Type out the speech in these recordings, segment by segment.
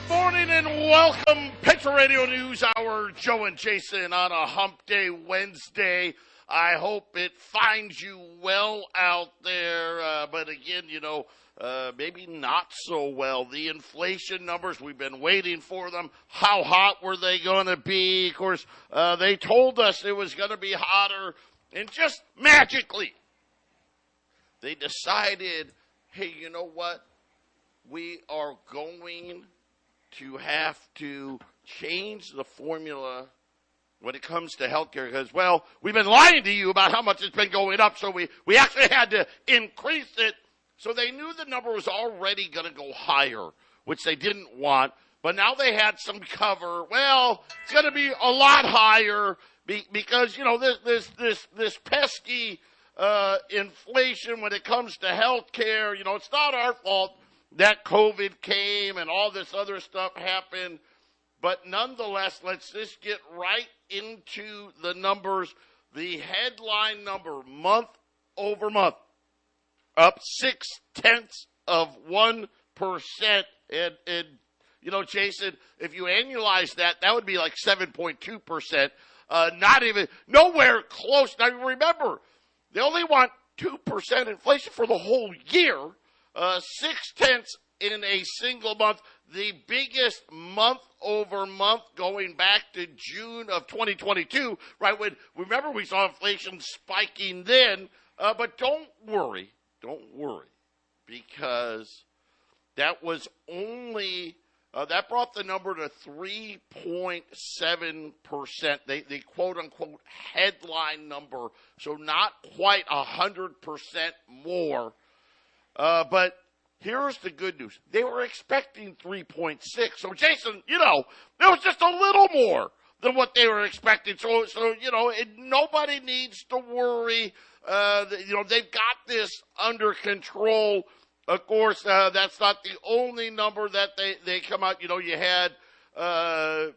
Morning and welcome, Patriot Radio News Hour. Joe and Jason on a Hump Day Wednesday. I hope it finds you well out there. But again, maybe not so well. The inflation numbers, we've been waiting for them. How hot were they going to be? Of course, they told us it was going to be hotter. And just magically, they decided, hey, you know what? We are going to have to change the formula when it comes to healthcare because, well, we've been lying to you about how much it's been going up, so we actually had to increase it. So they knew the number was already going to go higher, which they didn't want, but now they had some cover. Well, it's going to be a lot higher because, this pesky inflation when it comes to healthcare, it's not our fault that COVID came and all this other stuff happened. But nonetheless, let's just get right into the numbers. The headline number, month over month, up 0.6%. And Jason, if you annualize that, that would be like 7.2%. Not even, nowhere close. Now, remember, they only want 2% inflation for the whole year. 0.6% in a single month, the biggest month over month going back to June of 2022, right? Remember we saw inflation spiking then, but don't worry, because that was only, that brought the number to 3.7%, the quote-unquote headline number, so not quite 100% more. But here's the good news. They were expecting 3.6. So, Jason, it was just a little more than what they were expecting. So nobody needs to worry. They've got this under control. Of course, that's not the only number that they come out. You had the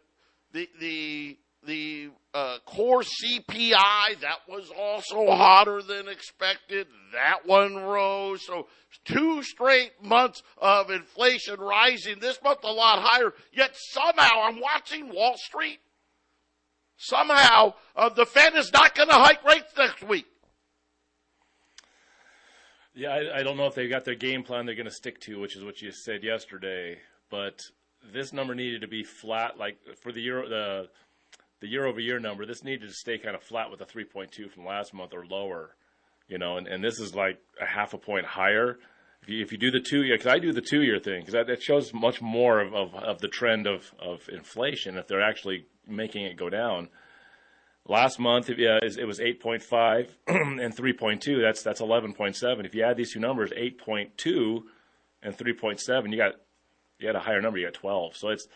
core CPI, that was also hotter than expected. That one rose. So 2 straight months of inflation rising. This month a lot higher. Yet somehow, I'm watching Wall Street. Somehow, the Fed is not going to hike rates next week. Yeah, I don't know if they got their game plan they're going to stick to, which is what you said yesterday. But this number needed to be flat, like for the year-over-year number, this needed to stay kind of flat with a 3.2 from last month or lower, and this is like a half a point higher. If you do the 2 year, because I do the 2 year thing, because that shows much more of the trend of inflation if they're actually making it go down. Last month, it was 8.5 and 3.2. That's 11.7. If you add these two numbers, 8.2 and 3.7, you got a higher number. You got 12. So it's,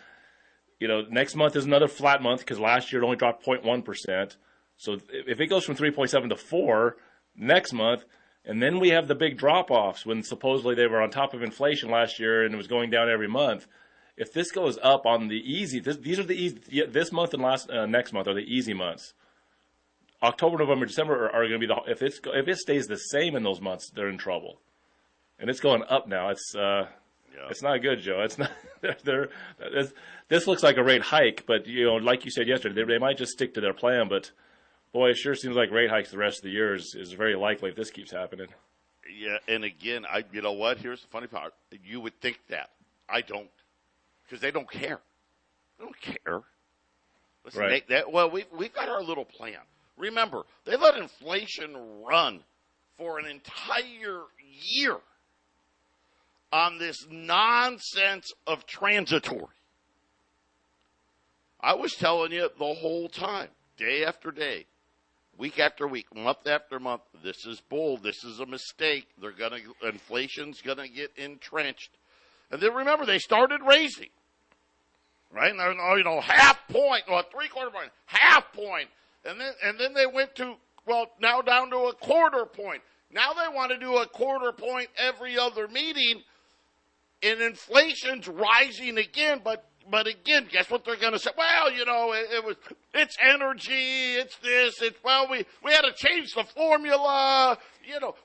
next month is another flat month because last year it only dropped 0.1%. So if it goes from 3.7 to 4 next month, and then we have the big drop-offs when supposedly they were on top of inflation last year and it was going down every month. If this goes up on the easy, these are the easy. This month and next month are the easy months. October, November, December are going to be if it stays the same in those months, they're in trouble, and it's going up now. It's not good, Joe. It's not. This looks like a rate hike, but like you said yesterday, they might just stick to their plan. But boy, it sure seems like rate hikes the rest of the year is very likely if this keeps happening. Yeah, and again, you know what? Here's the funny part. You would think that. I don't, because they don't care. They don't care. Let's make that. Well, we've got our little plan. Remember, they let inflation run for an entire year on this nonsense of transitory. I was telling you the whole time, day after day, week after week, month after month, this is bull, this is a mistake. Inflation's gonna get entrenched. And then remember, they started raising, right? And half point, or 3/4 point, half point. And then they went to, now down to a 1/4 point. Now they want to do a 1/4 point every other meeting, and inflation's rising again. But again, guess what they're going to say? Well, it's energy, it's this, we had to change the formula,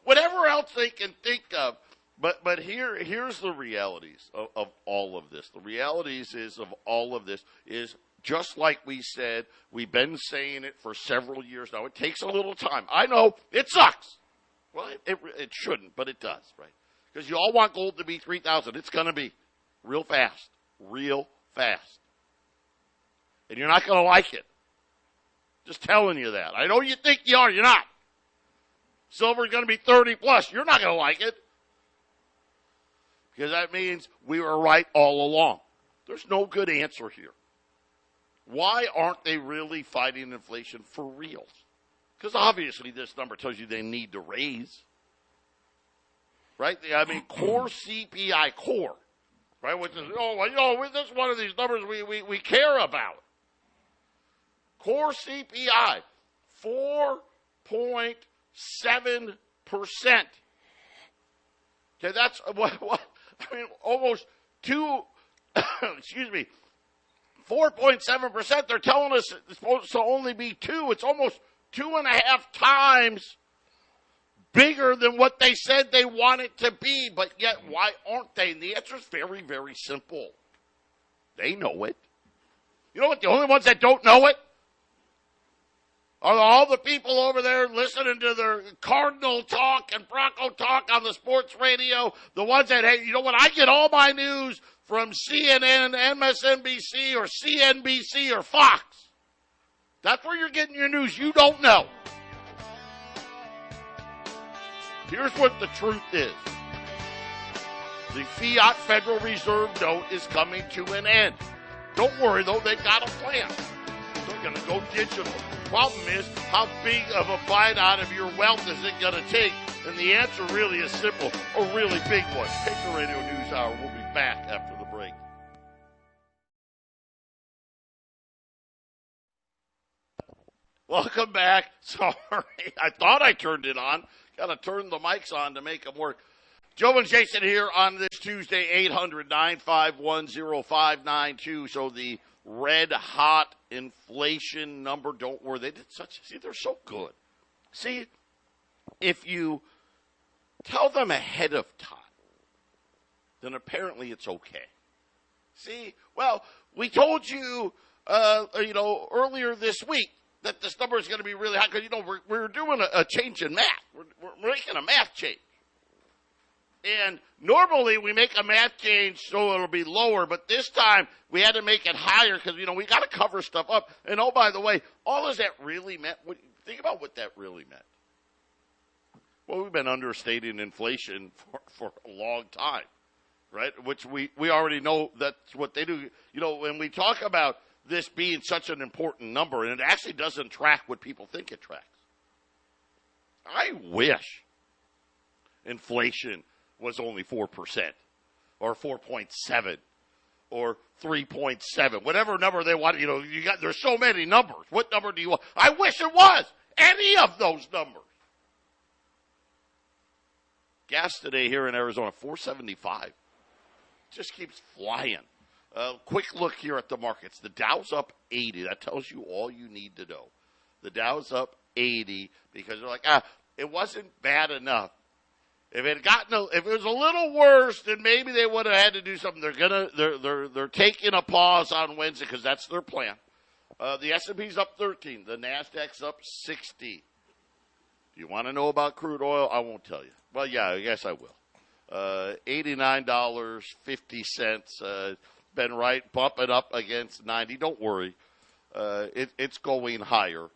whatever else they can think of. But here's the realities of all of this. The realities of all of this is just like we said, we've been saying it for several years now. It takes a little time. I know it sucks. Well, it shouldn't, but it does, right? Because you all want gold to be 3,000. It's going to be real fast, and you're not going to like it. Just telling you that. I know you think you are. You're not. Silver's going to be 30 plus. You're not going to like it. Because that means we were right all along. There's no good answer here. Why aren't they really fighting inflation for reals? Because obviously this number tells you they need to raise. Right? I mean, core CPI, core. Right? Which is, this is one of these numbers we care about. Core CPI, 4.7%. Okay, that's what I mean, almost 4.7%. They're telling us it's supposed to only be 2. It's almost 2.5 times bigger than what they said they want it to be. But yet, why aren't they? And the answer is very, very simple. They know it. You know what? The only ones that don't know it are all the people over there listening to their Cardinal talk and Bronco talk on the sports radio. The ones that, hey, you know what? I get all my news from CNN, MSNBC, or CNBC, or Fox. That's where you're getting your news. You don't know. Here's what the truth is. The fiat Federal Reserve note is coming to an end. Don't worry, though. They've got a plan. They're going to go digital. Problem is, how big of a bite out of your wealth is it going to take? And the answer really is simple, a really big one. Patriot Radio News Hour. We'll be back after the break. Welcome back. Sorry, I thought I turned it on. Got to turn the mics on to make them work. Joe and Jason here on this Tuesday, 800-951-0592. So the red hot inflation number, don't worry, they're so good. See, if you tell them ahead of time, then apparently it's okay. See, well, we told you, earlier this week that this number is going to be really high because, we're doing a change in math. We're making a math change. And normally we make a math change so it'll be lower, but this time we had to make it higher because, we got to cover stuff up. And, oh, by the way, all of that really meant, think about what that really meant. Well, we've been understating inflation for a long time, right? Which we already know that's what they do. When we talk about this being such an important number, and it actually doesn't track what people think it tracks. I wish inflation was only 4% or 4.7 or 3.7, whatever number they want. There's so many numbers. What number do you want? I wish it was any of those numbers. Gas today here in Arizona, $4.75. Just keeps flying. Quick look here at the markets. The Dow's up 80. That tells you all you need to know. The Dow's up 80 because they're like, it wasn't bad enough. If it was a little worse, then maybe they would have had to do something. They're taking a pause on Wednesday because that's their plan. The S&P's up 13. The Nasdaq's up 60. Do you want to know about crude oil? I won't tell you. Well, yeah, I guess I will. $89.50. Been right, bumping up against 90. Don't worry. It's going higher.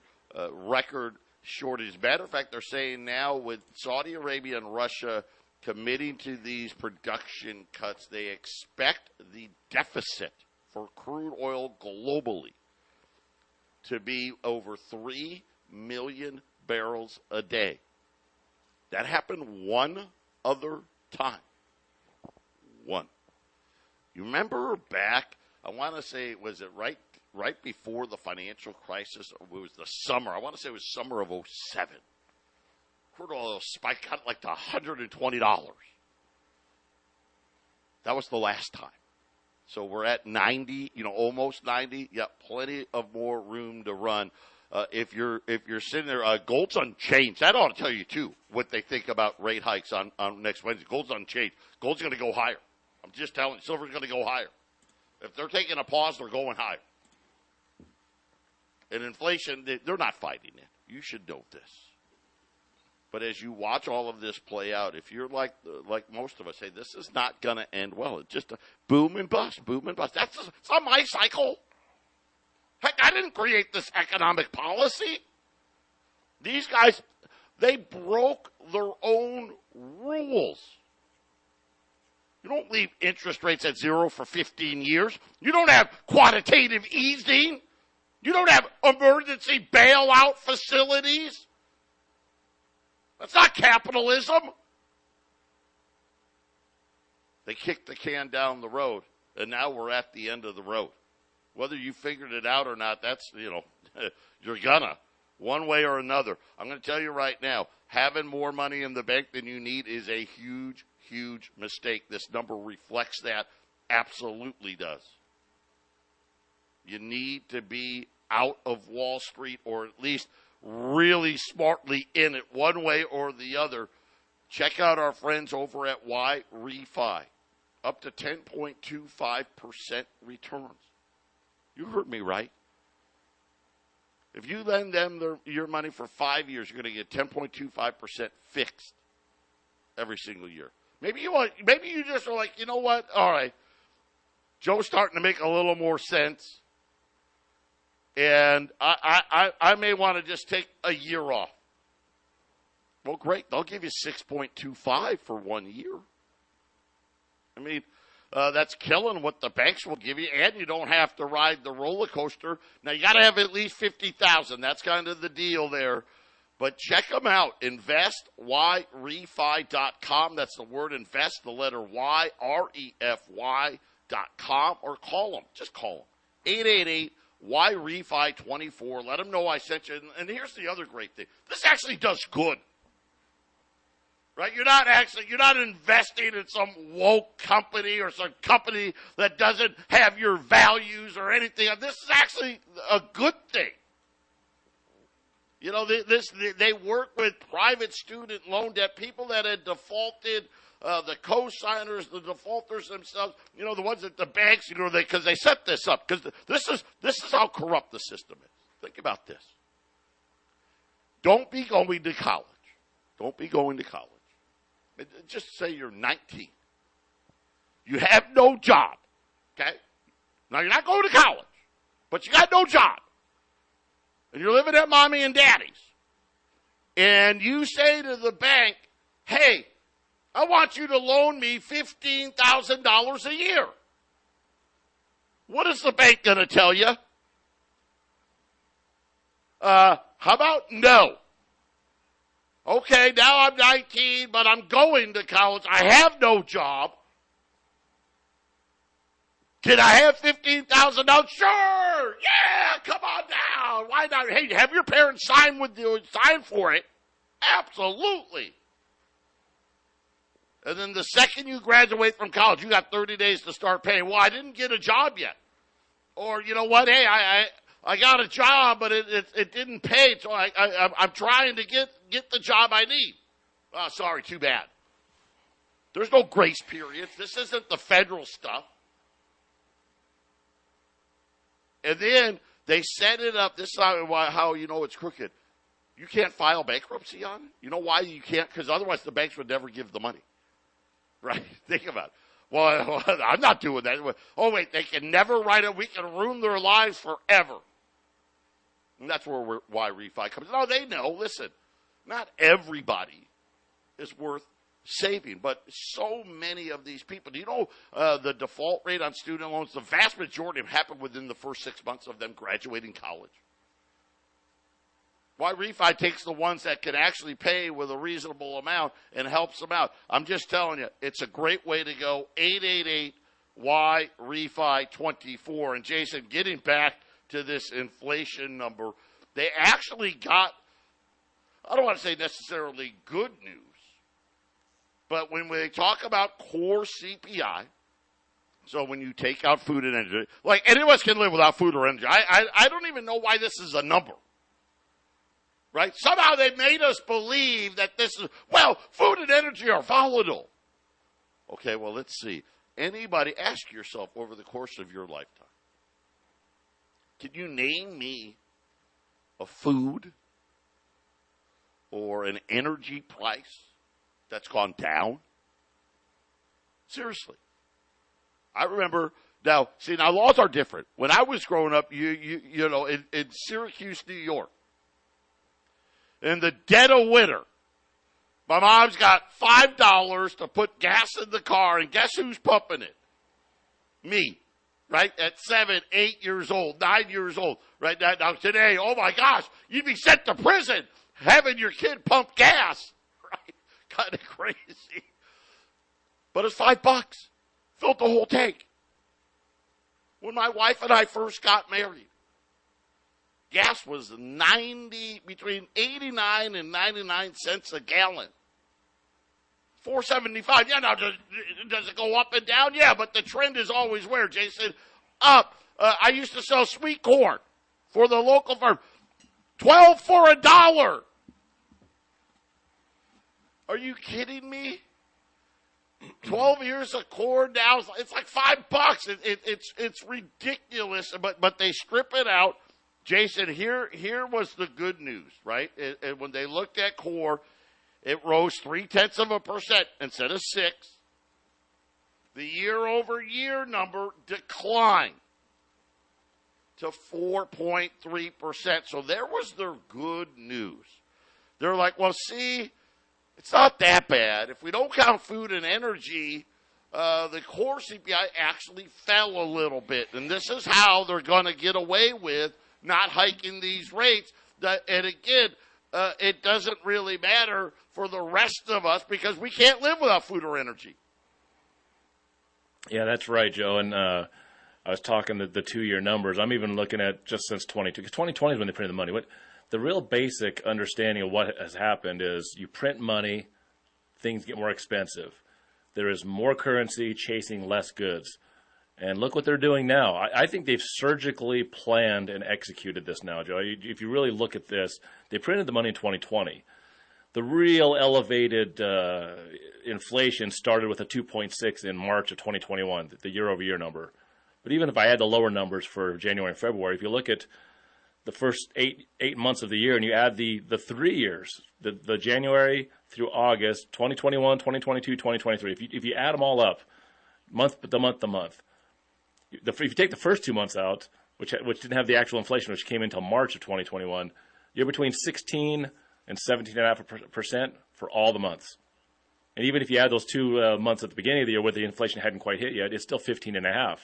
Record shortage. Matter of fact, they're saying now with Saudi Arabia and Russia committing to these production cuts, they expect the deficit for crude oil globally to be over 3 million barrels a day. That happened one other time. One. You remember back, I want to say, was it right before the financial crisis? Or it was the summer. I want to say it was summer of 2007. Crude oil spiked out like to $120. That was the last time. So we're at 90, almost 90. Yeah, plenty of more room to run. if you're sitting there, gold's unchanged. That ought to tell you too what they think about rate hikes on next Wednesday. Gold's unchanged. Gold's going to go higher. I'm just telling you, silver's going to go higher. If they're taking a pause, they're going higher. And inflation, they're not fighting it. You should know this. But as you watch all of this play out, if you're like most of us, say this is not going to end well. It's just a boom and bust, boom and bust. It's not my cycle. Heck, I didn't create this economic policy. These guys, they broke their own rules. You don't leave interest rates at zero for 15 years. You don't have quantitative easing. You don't have emergency bailout facilities. That's not capitalism. They kicked the can down the road, and now we're at the end of the road. Whether you figured it out or not, that's, you're gonna, one way or another. I'm going to tell you right now, having more money in the bank than you need is a huge, huge mistake. This number reflects that, absolutely does. You need to be out of Wall Street, or at least really smartly in it one way or the other. Check out our friends over at YRefi. Up to 10.25% returns. You heard me right. If you lend them your money for 5 years, you're going to get 10.25% fixed every single year. Maybe you just are like, you know what? All right, Joe's starting to make a little more sense, and I may want to just take a year off. Well, great. They'll give you 6.25 for 1 year. I mean, that's killing what the banks will give you, and you don't have to ride the roller coaster. Now, you got to have at least $50,000. That's kind of the deal there. But check them out. InvestYRefi.com. That's the word invest, the letter Y, REFY.com, or call them. Just call them. 888-YRefi24. Let them know I sent you. And here's the other great thing. This actually does good. Right? You're not investing in some woke company or some company that doesn't have your values or anything. This is actually a good thing. They work with private student loan debt, people that had defaulted, the co-signers, the defaulters themselves, the ones at the banks, because they set this up. Because this is how corrupt the system is. Think about this. Don't be going to college. Don't be going to college. Just say you're 19. You have no job, okay? Now, you're not going to college, but you got no job. And you're living at mommy and daddy's. And you say to the bank, hey, I want you to loan me $15,000 a year. What is the bank going to tell you? How about no? Okay, now I'm 19, but I'm going to college. I have no job. Can I have $15,000? Sure. Yeah, come on down. Why not? Hey, have your parents sign for it. Absolutely. And then the second you graduate from college, you got 30 days to start paying. Well, I didn't get a job yet. Or, you know what? Hey, I got a job, but it didn't pay, so I'm trying to get the job I need. Oh, sorry, too bad. There's no grace periods. This isn't the federal stuff. And then they set it up. This is how you know it's crooked. You can't file bankruptcy on it. You know why you can't? Because otherwise the banks would never give the money. Right? Think about it. Well, I'm not doing that. Oh, wait, they can never write it. We can ruin their lives forever. And that's why refi comes. No, they know. Listen, not everybody is worth saving, but so many of these people. Do you know the default rate on student loans? The vast majority of them happen within the first 6 months of them graduating college. Why refi takes the ones that can actually pay with a reasonable amount and helps them out. I'm just telling you, it's a great way to go. 888-YRefi24. And Jason, getting back to this inflation number, they actually got, I don't want to say necessarily good news, but when they talk about core CPI, so when you take out food and energy, like any of us can live without food or energy. I don't even know why this is a number. right? Somehow they made us believe that this is, well, food and energy are volatile. Okay, well, let's see. Anybody, ask yourself over the course of your lifetime, can you name me a food or an energy price that's gone down? Seriously. I remember, now laws are different. When I was growing up, you know, in Syracuse, New York, in the dead of winter, my mom's got $5 to put gas in the car, and guess who's pumping it? Me, right? At 7, 8 years old, 9 years old, right? Now today, oh my gosh, you'd be sent to prison having your kid pump gas, right? Kind of crazy. But it's $5. Filled the whole tank. When my wife and I first got married, gas was between 89 and 99 cents a gallon. $4.75. Yeah, now does it go up and down? Yeah, but the trend is always where, Jason? Up. I used to sell sweet corn for the local farm. 12 for $1. Are you kidding me? 12 years of corn now, it's like $5. It's ridiculous, but they strip it out. Jason, here was the good news, right? When they looked at core, it rose 0.3% instead of 6. The year-over-year number declined to 4.3%. So there was their good news. They're like, well, see, it's not that bad. If we don't count food and energy, the core CPI actually fell a little bit. And this is how they're going to get away with not hiking these rates. And again, it doesn't really matter for the rest of us because we can't live without food or energy. Yeah, that's right, Joe. And I was talking the 2-year numbers. I'm even looking at just since 22, because 2020 is when they printed the money. The real basic understanding of what has happened is you print money, things get more expensive. There is more currency chasing less goods. And look what they're doing now. I think they've surgically planned and executed this now, Joe. If you really look at this, they printed the money in 2020. The real elevated inflation started with a 2.6 in March of 2021, the year-over-year number. But even if I add the lower numbers for January and February, if you look at the first eight months of the year and you add the 3 years, the January through August, 2021, 2022, 2023, if you add them all up, month to month, if you take the first 2 months out, which didn't have the actual inflation, which came into March of 2021, you're between 16 and 17.5% for all the months. And even if you add those 2 months at the beginning of the year where the inflation hadn't quite hit yet, it's still 15.5.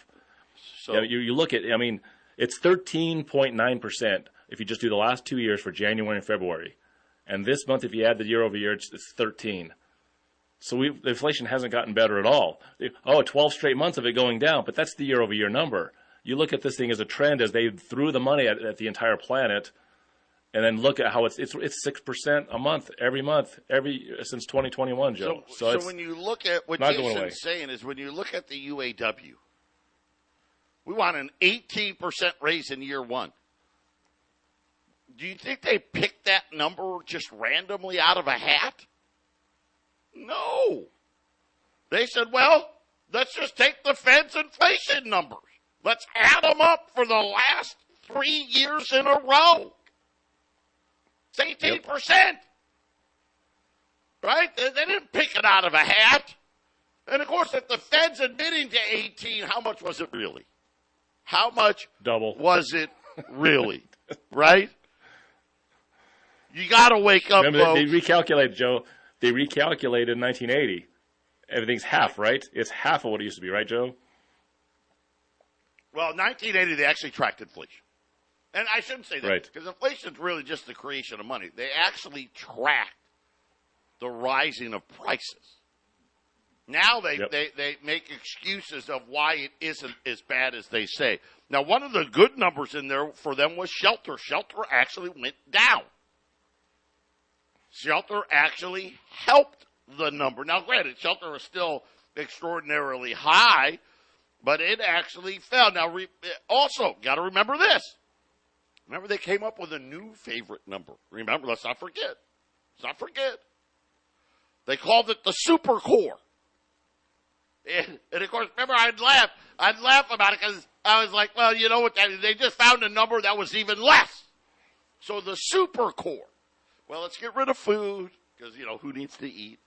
So you look at, I mean, it's 13.9% if you just do the last 2 years for January and February. And this month, if you add the year over year, it's 13. So the inflation hasn't gotten better at all. 12 straight months of it going down, but that's the year over year number. You look at this thing as a trend as they threw the money at the entire planet, and then look at how it's 6% a month, every month, since 2021, Joe. So when you look at what Jason's saying is when you look at the UAW, we want an 18% raise in year one. Do you think they picked that number just randomly out of a hat? No. They said, well, let's just take the Fed's inflation numbers. Let's add them up for the last 3 years in a row. It's 18%. Yep. Right? They didn't pick it out of a hat. And, of course, if the Fed's admitting to 18, how much was it really? How much double was it really? Right? You got to wake up, Remember, they recalculated, Joe. They recalculated in 1980. Everything's half, right? It's half of what it used to be, right, Joe? Well, 1980, they actually tracked inflation. And I shouldn't say that, right, because inflation is really just the creation of money. They actually tracked the rising of prices. Now they make excuses of why it isn't as bad as they say. Now, one of the good numbers in there for them was shelter. Shelter actually went down. Shelter actually helped the number. Now, granted, shelter is still extraordinarily high, but it actually fell. Now, also, got to remember this. Remember, they came up with a new favorite number. Remember, let's not forget. Let's not forget. They called it the super core. And of course, remember, I'd laugh about it because I was like, well, you know what, they just found a number that was even less. So the super core. Well, let's get rid of food because, who needs to eat?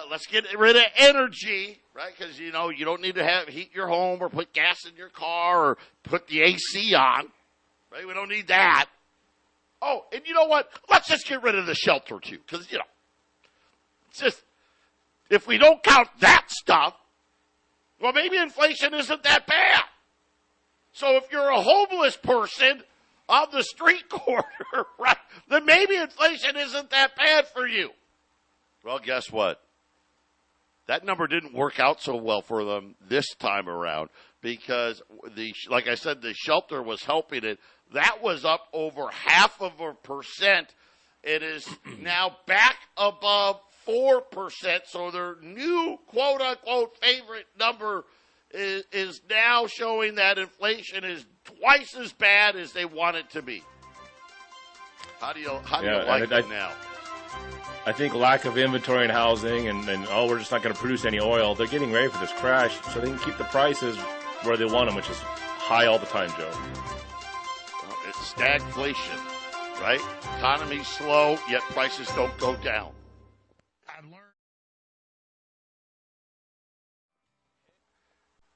Let's get rid of energy, right? Because, you don't need to heat your home or put gas in your car or put the AC on, right? We don't need that. Oh, and you know what? Let's just get rid of the shelter, too, because, it's just, if we don't count that stuff, well, maybe inflation isn't that bad. So if you're a homeless person on the street corner, right, then maybe inflation isn't that bad for you. Well, guess what? That number didn't work out so well for them this time around because, like I said, the shelter was helping it. That was up over 0.5%. It is now back above 4%. So their new quote-unquote favorite number is now showing that inflation is twice as bad as they want it to be. How do you like it now? I think lack of inventory and housing and we're just not going to produce any oil. They're getting ready for this crash so they can keep the prices where they want them, which is high all the time, Joe. Well, it's stagflation, right? Economy's slow, yet prices don't go down.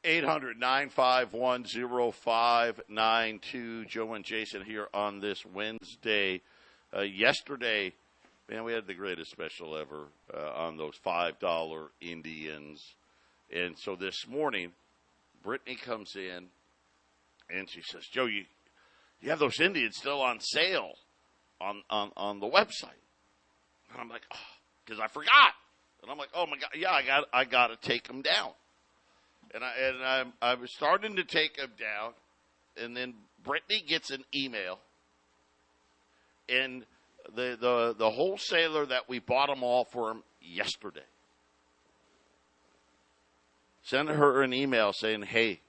800-951-0592. Joe and Jason here on this Wednesday. Yesterday, man, we had the greatest special ever on those $5 Indians. And so this morning, Brittany comes in, and she says, Joe, you have those Indians still on sale on the website. And I'm like, oh, because I forgot. And I'm like, oh, my God, yeah, I got to take them down. And I was starting to take them down, and then Brittany gets an email, and the wholesaler that we bought them all for him yesterday sent her an email saying, hey,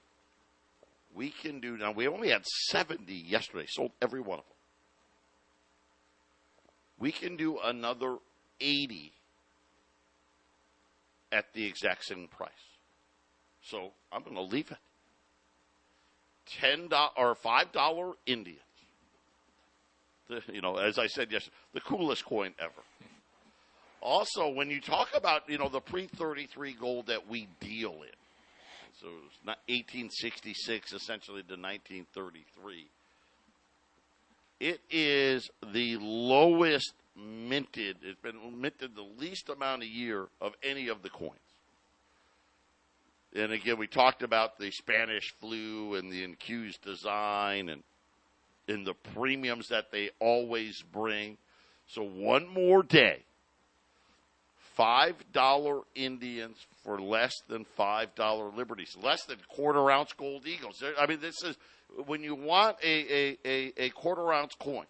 we can do now. We only had 70 yesterday, sold every one of them. We can do another 80 at the exact same price. So I'm going to leave it. $10 or $5 Indians. As I said yesterday, the coolest coin ever. Also, when you talk about, the pre-33 gold that we deal in, so it's not 1866 essentially to 1933, it is the lowest minted. It's been minted the least amount a year of any of the coins. And again, we talked about the Spanish flu and the infused design and the premiums that they always bring. So one more day, $5 Indians for less than $5 Liberties, less than quarter-ounce gold Eagles. I mean, this is when you want a quarter-ounce coin,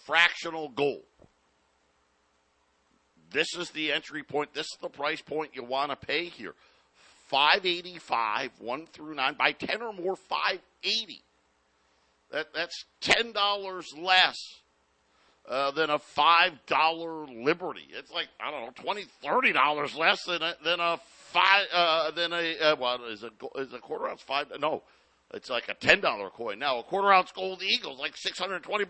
fractional gold. This is the entry point. This is the price point you want to pay here. $5.85, 1 through 9. Buy 10 or more, $5.80. That's $10 less than a $5 Liberty. It's like, I don't know, $20, $30 less than a quarter ounce $5? No, it's like a $10 coin. Now a quarter ounce gold Eagle is like $620.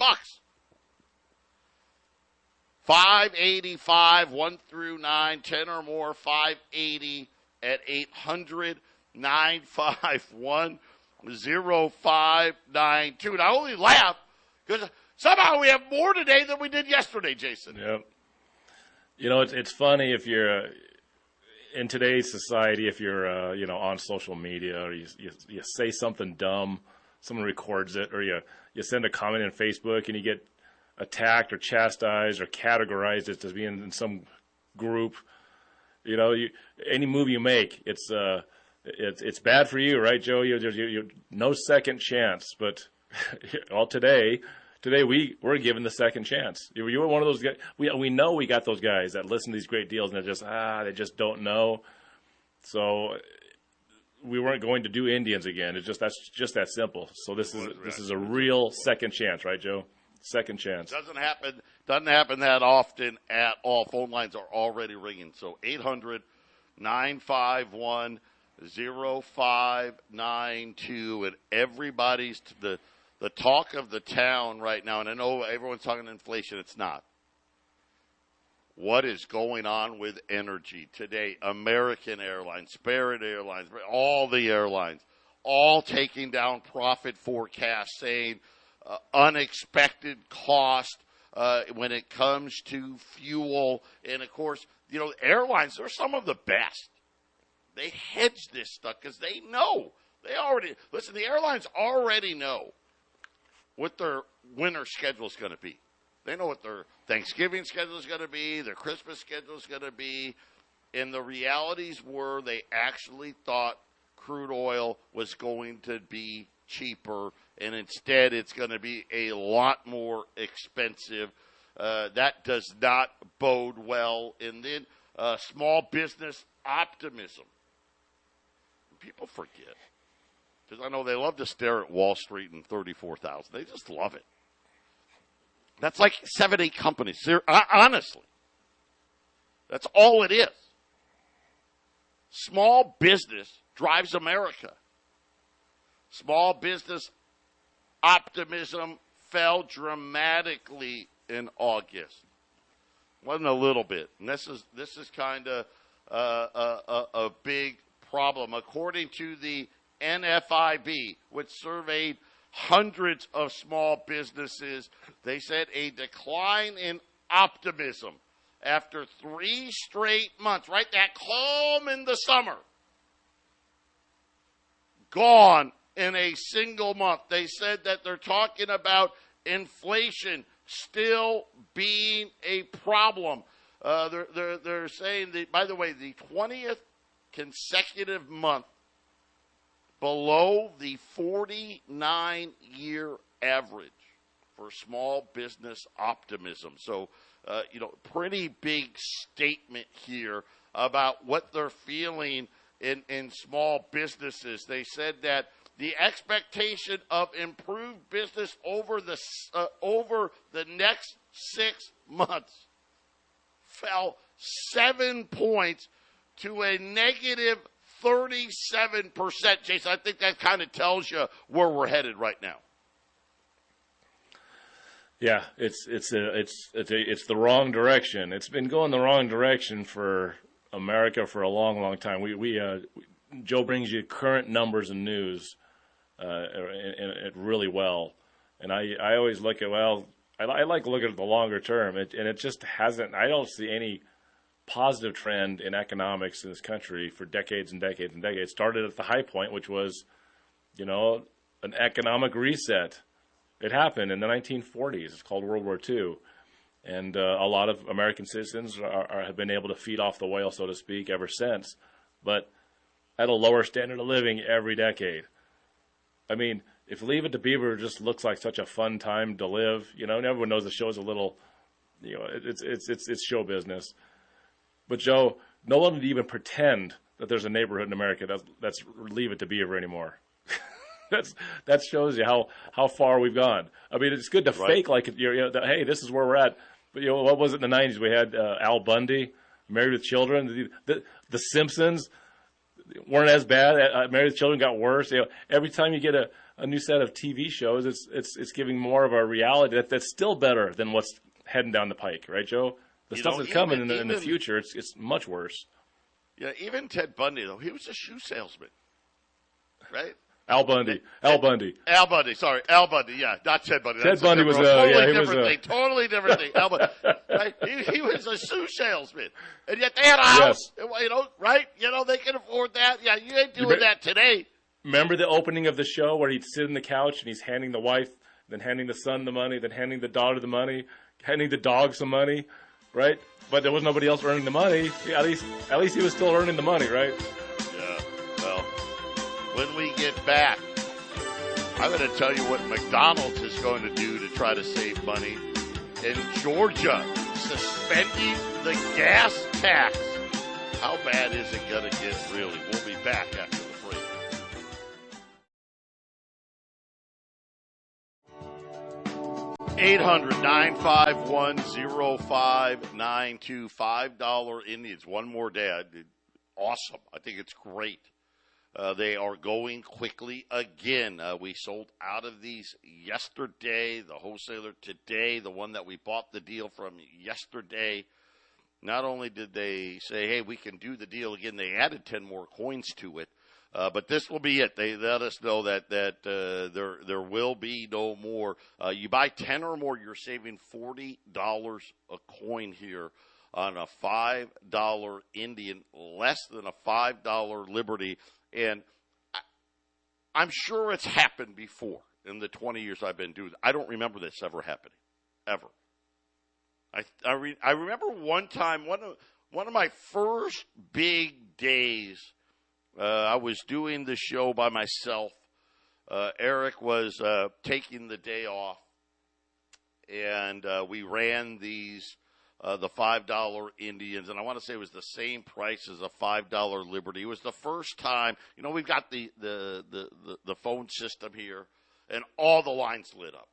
$5.85, 1 through 9, 10 or more, $5.80 at 800-951-0592. And I only laugh because somehow we have more today than we did yesterday, Jason. Yep. It's funny if you're in today's society, if you're on social media or you say something dumb, someone records it, or you send a comment in Facebook and you get attacked or chastised or categorized as being in some group. Any move you make, it's bad for you, right, Joe? You no second chance. But today we're given the second chance. You were one of those guys. We know we got those guys that listen to these great deals and they just don't know. So we weren't going to do Indians again. That's just that simple. So this is a real second chance, right, Joe? Second chance. Doesn't happen that often at all. Phone lines are already ringing. So 800-951-0592, and everybody's the talk of the town right now. And I know everyone's talking inflation. It's not. What is going on with energy today? American Airlines, Spirit Airlines, all the airlines, all taking down profit forecasts, saying unexpected cost when it comes to fuel. And, of course, airlines, they're some of the best. They hedge this stuff because they know. The airlines already know what their winter schedule is going to be. They know what their Thanksgiving schedule is going to be, their Christmas schedule is going to be. And the realities were they actually thought crude oil was going to be cheaper, and instead it's going to be a lot more expensive. That does not bode well. And then small business optimism. People forget. Because I know they love to stare at Wall Street and 34,000. They just love it. That's like 7, 8 companies. Honestly. That's all it is. Small business drives America. Small business optimism fell dramatically in August. Wasn't a little bit. And this is kind of a big problem. According to the NFIB, which surveyed hundreds of small businesses, they said a decline in optimism after 3 straight months, right? That calm in the summer. Gone in a single month. They said that they're talking about inflation still being a problem. They're saying that, by the way, the 20th consecutive month below the 49-year average for small business optimism. So, pretty big statement here about what they're feeling in small businesses. They said that the expectation of improved business over the next 6 months fell 7 points to a negative 37%. Jason, I think that kind of tells you where we're headed right now. Yeah, it's the wrong direction. It's been going the wrong direction for America for a long, long time. Joe brings you current numbers and news really well, and I always look at I like looking at the longer term, and it just hasn't. I don't see any positive trend in economics in this country for decades and decades and decades. Started at the high point, which was, an economic reset. It happened in the 1940s. It's called World War II. And a lot of American citizens have been able to feed off the whale, so to speak, ever since. But at a lower standard of living every decade. I mean, if Leave It to Beaver just looks like such a fun time to live, everyone knows the show's a little, it's show business. But Joe, no one would even pretend that there's a neighborhood in America that's Leave It to Beaver anymore. That shows you how far we've gone. I mean, it's good to fake like hey, this is where we're at. But what was it in the 90s? We had Al Bundy, Married with Children. The Simpsons weren't as bad. Married with Children got worse. Every time you get a new set of TV shows, it's giving more of a reality that's still better than what's heading down the pike, right, Joe? The stuff that's coming in the future, it's much worse. Yeah, even Ted Bundy, though, he was a shoe salesman, right? Al Bundy, sorry, Al Bundy, yeah, not Ted Bundy. Ted Bundy was totally different thing. Al Bundy, right? He was a shoe salesman, and yet they had a house, right? They can afford that. Yeah, you ain't doing that today. Remember the opening of the show where he'd sit on the couch and he's handing the wife, then handing the son the money, then handing the daughter the money, handing the dog some money, right? But there was nobody else earning the money. Yeah, at least he was still earning the money, right? Yeah. Well, when we get back, I'm going to tell you what McDonald's is going to do to try to save money. In Georgia, suspending the gas tax. How bad is it going to get, really? We'll be back after the break. 800-951-0592. $5 Indians. One more day. Awesome. I think it's great. They are going quickly again. We sold out of these yesterday. The wholesaler today, the one that we bought the deal from yesterday, not only did they say, hey, we can do the deal again, they added 10 more coins to it. But this will be it. They let us know that there will be no more. You buy 10 or more, you're saving $40 a coin here on a $5 Indian, less than a $5 Liberty. And I'm sure it's happened before in the 20 years I've been doing it. I don't remember this ever happening, ever. I remember one time, one of my first big days, I was doing the show by myself. Eric was taking the day off, and we ran these the $5 Indians, and I want to say it was the same price as a $5 Liberty. It was the first time, we've got the phone system here, and all the lines lit up.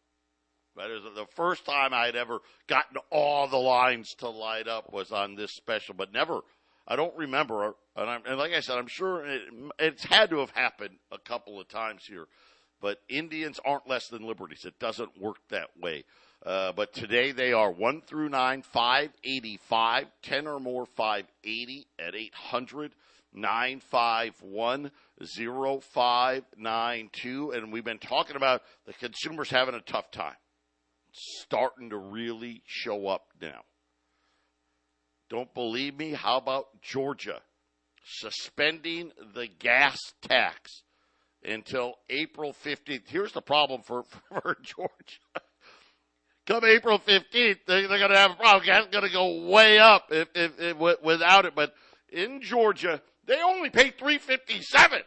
That is the first time I had ever gotten all the lines to light up was on this special, but never. I don't remember, and like I said, I'm sure it's had to have happened a couple of times here. But Indians aren't less than Liberties. It doesn't work that way. But today they are 1 through 9, 585, 10 or more, 580 at 800-951-0592. And we've been talking about the consumers having a tough time. It's starting to really show up now. Don't believe me? How about Georgia suspending the gas tax until April 15th? Here's the problem for Georgia. Come April 15th, they're going to have a problem. Gas is going to go way up if without it. But in Georgia, they only pay $3.57.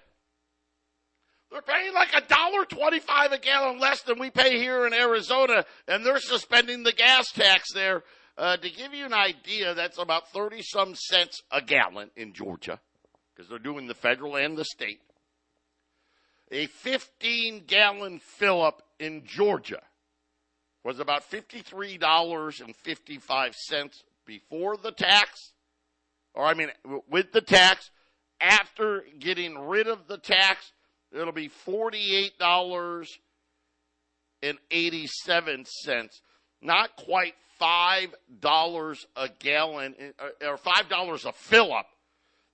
They're paying like $1.25 a gallon less than we pay here in Arizona, and they're suspending the gas tax there. To give you an idea, that's about 30-some cents a gallon in Georgia, because they're doing the federal and the state. A 15-gallon fill-up in Georgia was about $53.55 before the tax, with the tax. After getting rid of the tax, it'll be $48.87, not quite $5 a gallon, or $5 a fill-up.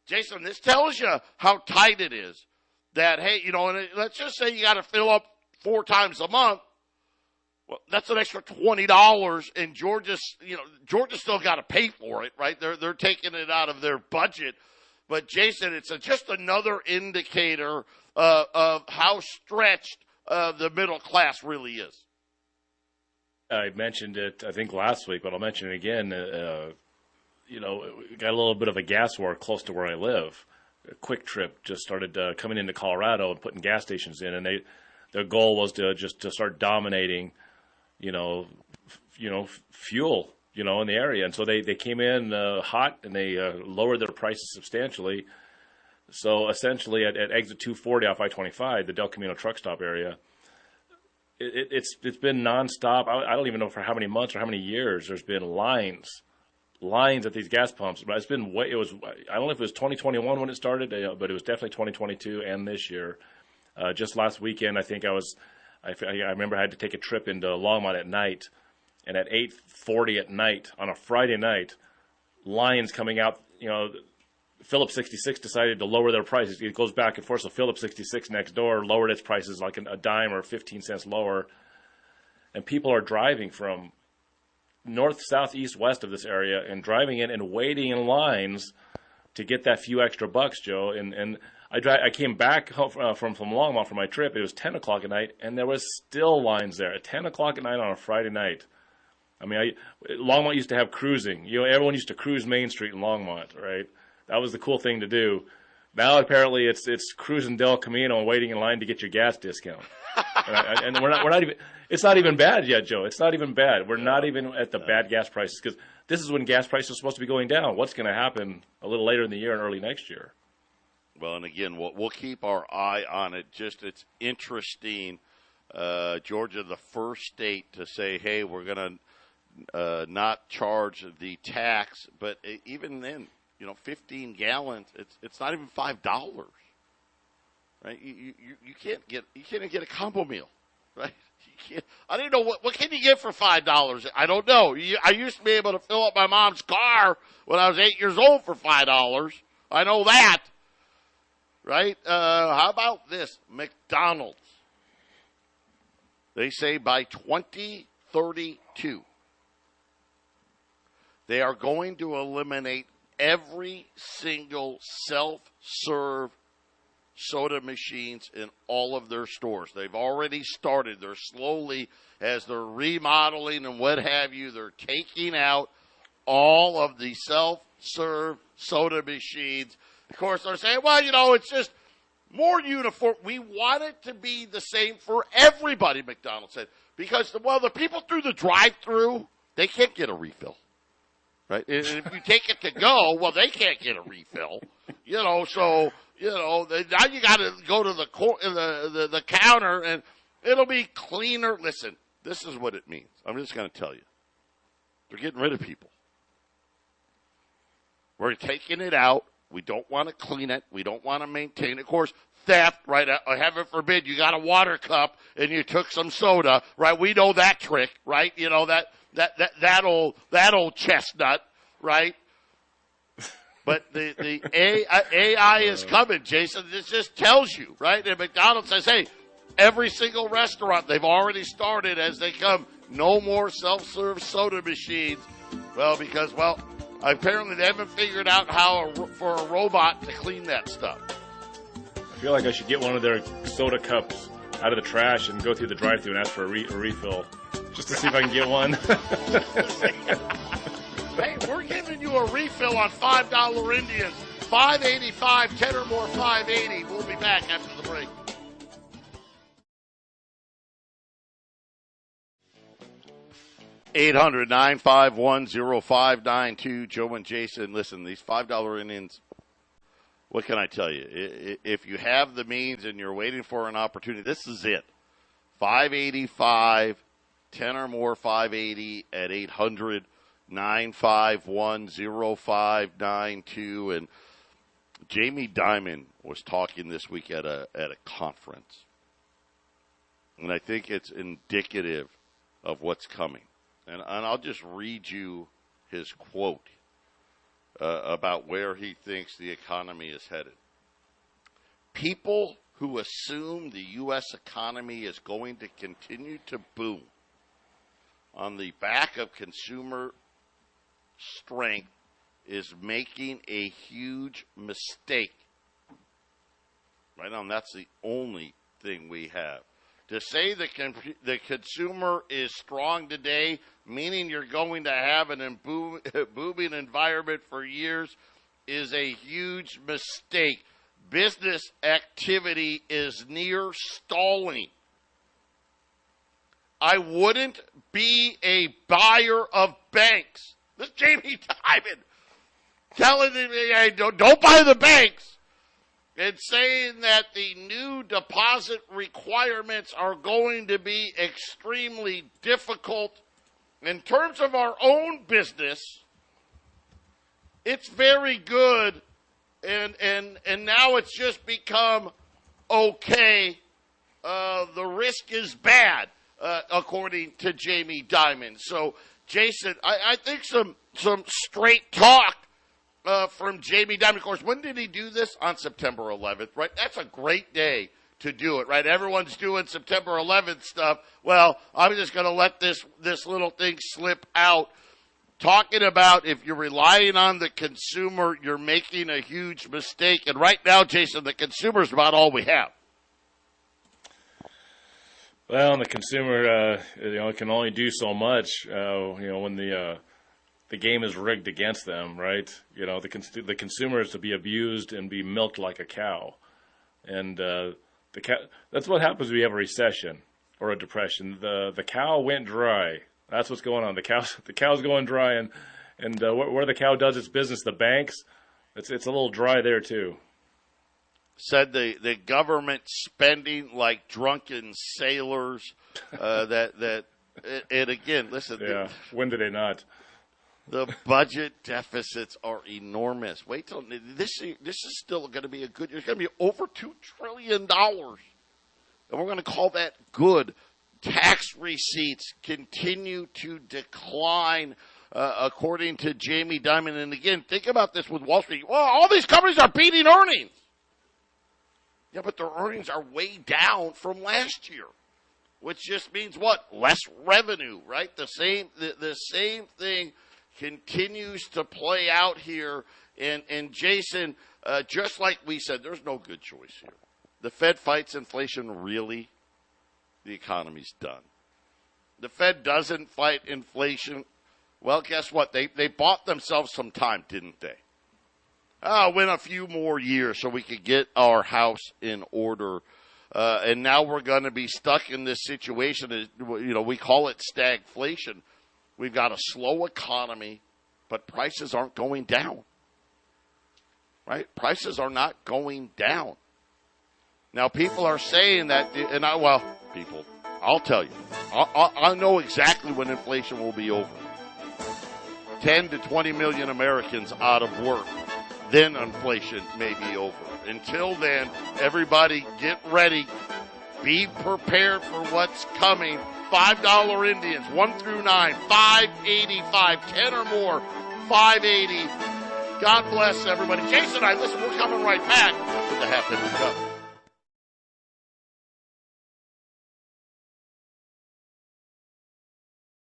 Jason, this tells you how tight it is. That, hey, and let's just say you got to fill up 4 times a month. Well, that's an extra $20, and Georgia's still got to pay for it, right? They're taking it out of their budget. But Jason, it's just another indicator of how stretched the middle class really is. I mentioned it, I think, last week, but I'll mention it again. We got a little bit of a gas war close to where I live. A Quick Trip just started coming into Colorado and putting gas stations in, and their goal was to start dominating, fuel, in the area. And so they came in hot, and they lowered their prices substantially. So essentially at exit 240 off I-25, the Del Camino truck stop area, it's been nonstop. I don't even know for how many months or how many years there's been lines at these gas pumps. But I don't know if it was 2021 when it started, but it was definitely 2022 and this year. Just last weekend, I think I remember I had to take a trip into Longmont at night, and at 8:40 at night on a Friday night, lines coming out. Phillips 66 decided to lower their prices. It goes back and forth. So Phillips 66 next door lowered its prices like a dime or 15 cents lower. And people are driving from north, south, east, west of this area and driving in and waiting in lines to get that few extra bucks, Joe. And I came back home from Longmont for my trip. It was 10 o'clock at night, and there was still lines there at 10 o'clock at night on a Friday night. Longmont used to have cruising. Everyone used to cruise Main Street in Longmont, right? That was the cool thing to do. Now apparently it's cruising Del Camino and waiting in line to get your gas discount. and we're not even. It's not even bad yet, Joe. It's not even bad. We're not even at the bad gas prices, because this is when gas prices are supposed to be going down. What's going to happen a little later in the year and early next year? Well, and again, we'll keep our eye on it. It's interesting Georgia, the first state to say, hey, we're going to not charge the tax. But even then, 15 gallons, it's not even $5, right? You can't even get a combo meal, right? You can't, I don't know what can you get for $5. I don't know. I used to be able to fill up my mom's car when I was 8 years old for $5. I know that, right? How about this? McDonald's. They say by 2032, they are going to eliminate every single self-serve soda machines in all of their stores. They've already started. They're slowly, as they're remodeling and what have you, they're taking out all of the self-serve soda machines. Of course, they're saying, well, it's just more uniform. We want it to be the same for everybody, McDonald's said. Because, the people through the drive-thru, they can't get a refill. Right? And if you take it to go, they can't get a refill. So, now you got to go to the counter, and it'll be cleaner. Listen, this is what it means. I'm just going to tell you. They're getting rid of people. We're taking it out. We don't want to clean it. We don't want to maintain it. Of course, theft, right? Heaven forbid, you got a water cup and you took some soda, right? We know that trick, right? That old chestnut, right? But the AI is coming, Jason. This just tells you, right? And McDonald's says, hey, every single restaurant, they've already started as they come, no more self-serve soda machines. Because apparently they haven't figured out how for a robot to clean that stuff. I feel like I should get one of their soda cups out of the trash and go through the drive-thru and ask for a refill, just to see if I can get one. Hey, we're giving you a refill on $5 Indians. $5.85, 10 or more, $5.80. We'll be back after the break. $800-951-0592. Joe and Jason, listen, these $5 Indians, what can I tell you? If you have the means and you're waiting for an opportunity, this is it. $5.85, 10 or more, $5.80 at 800-951-0592. And Jamie Dimon was talking this week at a conference. And I think it's indicative of what's coming. And I'll just read you his quote about where he thinks the economy is headed. People who assume the U.S. economy is going to continue to boom on the back of consumer strength is making a huge mistake. Right now, that's the only thing we have. To say the consumer is strong today, meaning you're going to have an booming environment for years, is a huge mistake. Business activity is near stalling. I wouldn't be a buyer of banks. This is Jamie Dimon telling me, hey, don't buy the banks. And saying that the new deposit requirements are going to be extremely difficult. In terms of our own business, it's very good, and now it's just become okay. The risk is bad, according to Jamie Dimon. So, Jason, I think some straight talk from Jamie Dimon. Of course, when did he do this? On September 11th, right? That's a great day to do it, right? Everyone's doing September 11th stuff. Well, I'm just going to let this little thing slip out. Talking about if you're relying on the consumer, you're making a huge mistake. And right now, Jason, the consumer is about all we have. Well, and the consumer, can only do so much, when the game is rigged against them, right? The consumer is to be abused and be milked like a cow. And that's what happens when you have a recession or a depression. The cow went dry. That's what's going on. The cow's going dry, and where the cow does its business, the banks, it's a little dry there too. said the government spending like drunken sailors. And again, listen. Yeah. When did they not? The budget deficits are enormous. Wait till this is still going to be a good year. It's going to be over $2 trillion. And we're going to call that good. Tax receipts continue to decline, according to Jamie Dimon. And again, think about this with Wall Street. Well, all these companies are beating earnings. Yeah, but their earnings are way down from last year, which just means what? Less revenue, right? The same thing continues to play out here. And Jason, just like we said, there's no good choice here. The Fed fights inflation, really? The economy's done. The Fed doesn't fight inflation. Well, guess what? They bought themselves some time, didn't they? Win a few more years so we could get our house in order. And now we're going to be stuck in this situation. We call it stagflation. We've got a slow economy, but prices aren't going down. Right? Prices are not going down. Now, people are saying that, I'll tell you. I know exactly when inflation will be over. 10 to 20 million Americans out of work. Then inflation may be over. Until then, everybody get ready. Be prepared for what's coming. $5 Indians, 1 through 9, $5.85, 10 or more, $5.80. God bless everybody. Jason and I, listen, we're coming right back with the half-hour cup.